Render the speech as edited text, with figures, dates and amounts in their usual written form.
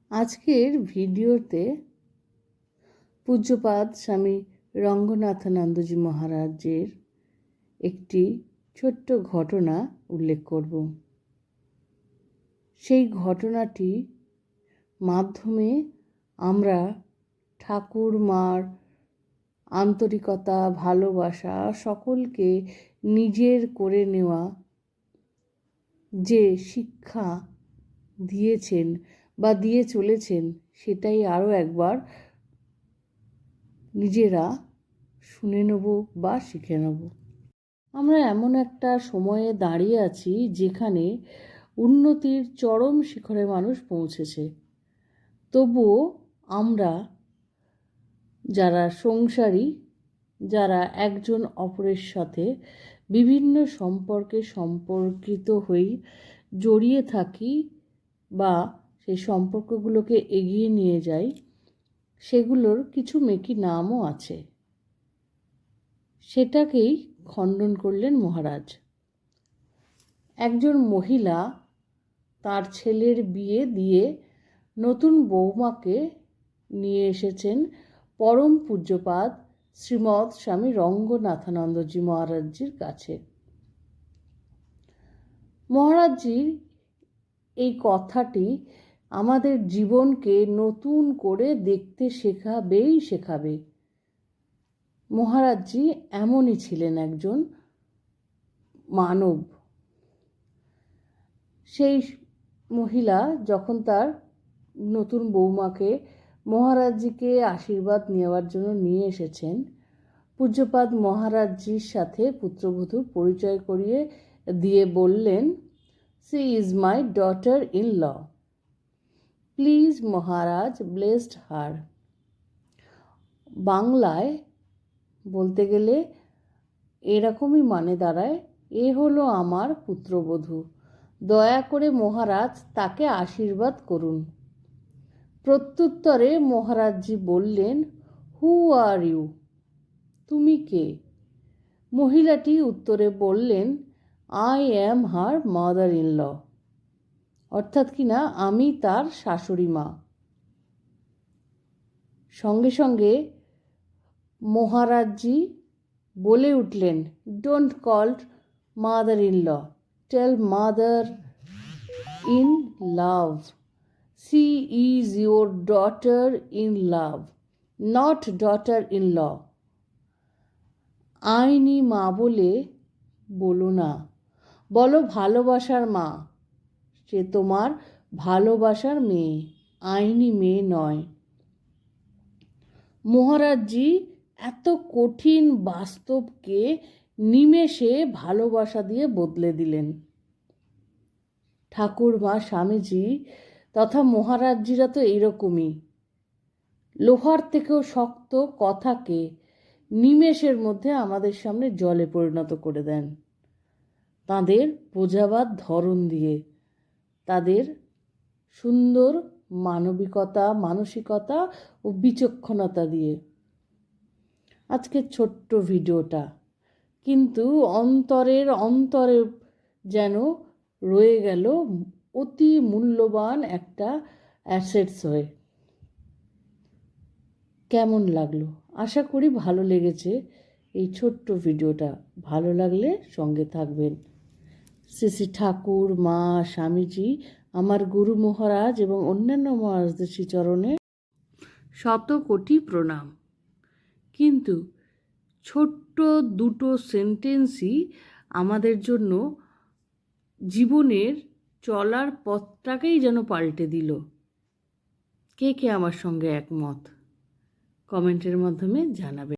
আজকের ভিডিওতে পূজ্যপাদ স্বামী রঙ্গনাথানন্দজি মহারাজের একটি ছোট্ট ঘটনা উল্লেখ করব। সেই ঘটনাটি মাধ্যমে আমরা ঠাকুর মার আন্তরিকতা, ভালোবাসা, সকলকে নিজের করে নেওয়া যে শিক্ষা দিয়েছেন বা দিয়ে চলেছেন, সেটাই আরও একবার নিজেরা শুনে নেব বা শিখে নেব। আমরা এমন একটা সময়ে দাঁড়িয়ে আছি যেখানে উন্নতির চরম শিখরে মানুষ পৌঁছেছে। তবুও আমরা যারা সংসারী, যারা একজন অপরের সাথে বিভিন্ন সম্পর্কে সম্পর্কিত হয়ে জড়িয়ে থাকি বা সেই সম্পর্কগুলোকে এগিয়ে নিয়ে যাই, সেগুলোর কিছু মেকি নামও আছে। সেটাকেই খণ্ডন করলেন মহারাজ। একজন মহিলা তার ছেলের বিয়ে দিয়ে নতুন বৌমাকে নিয়ে এসেছেন পরম পূজ্যপাদ শ্রীমৎ স্বামী রঙ্গনাথানন্দজি মহারাজজির কাছে। মহারাজজির এই কথাটি আমাদের জীবনকে নতুন করে দেখতে শেখাবে। মহারাজজি এমনই ছিলেন একজন মানব। সেই মহিলা যখন তার নতুন বৌমাকে মহারাজজিকে আশীর্বাদ নেওয়ার জন্য নিয়ে এসেছেন, পূজ্যপাদ মহারাজজির সাথে পুত্রবধূর পরিচয় করিয়ে দিয়ে বললেন, "She is my daughter-in-law. Please Maharaj blessed her." বাংলায় বলতে গেলে এরকমই মানে দাঁড়ায়, এ হলো আমার পুত্রবধূ, দয়া করে মহারাজ তাকে আশীর্বাদ করুন। প্রত্যুত্তরে মহারাজজি বললেন, "হু আর ইউ? তুমি কে?" মহিলাটি উত্তরে বললেন, "I am her mother in law", অর্থাৎ কিনা আমি তার শাশুড়ি মা। সঙ্গে সঙ্গে মহারাজজি বলে উঠলেন, "don't call mother in law, tell mother in love. She is your daughter in love, not daughter in law. আইনি মা বলে বলো না, বলো ভালোবাসার মা। সে তোমার ভালোবাসার মেয়ে, আইনি মেয়ে নয়।" মহারাজজি এত কঠিন বাস্তবকে নিমেষে ভালোবাসা দিয়ে বদলে দিলেন। ঠাকুর মা স্বামীজি তথা মহারাজজিরা তো এইরকমই, লোহার থেকেও শক্ত কথাকে নিমেষের মধ্যে আমাদের সামনে জলে পরিণত করে দেন, তাদের বোঝাবার ধরন দিয়ে, তাদের সুন্দর মানবিকতা, মানসিকতা ও বিচক্ষণতা দিয়ে। আজকের ছোট্ট ভিডিওটা কিন্তু অন্তরে যেন রয়ে গেল অতি মূল্যবান একটা অ্যাসেটস হয়ে। কেমন লাগলো? আশা করি ভালো লেগেছে এই ছোট্ট ভিডিওটা। ভালো লাগলে সঙ্গে থাকবেন। শ্রী শ্রী ঠাকুর মা স্বামীজি, আমার গুরু মহারাজ এবং অন্যান্য মহারাজদের শ্রীচরণে শত কোটি প্রণাম। কিন্তু ছোট্ট দুটো সেন্টেন্সই আমাদের জন্য জীবনের চলার পথটাকেই যেন পাল্টে দিল। কে কে আমার সঙ্গে একমত কমেন্টের মাধ্যমে জানাবে।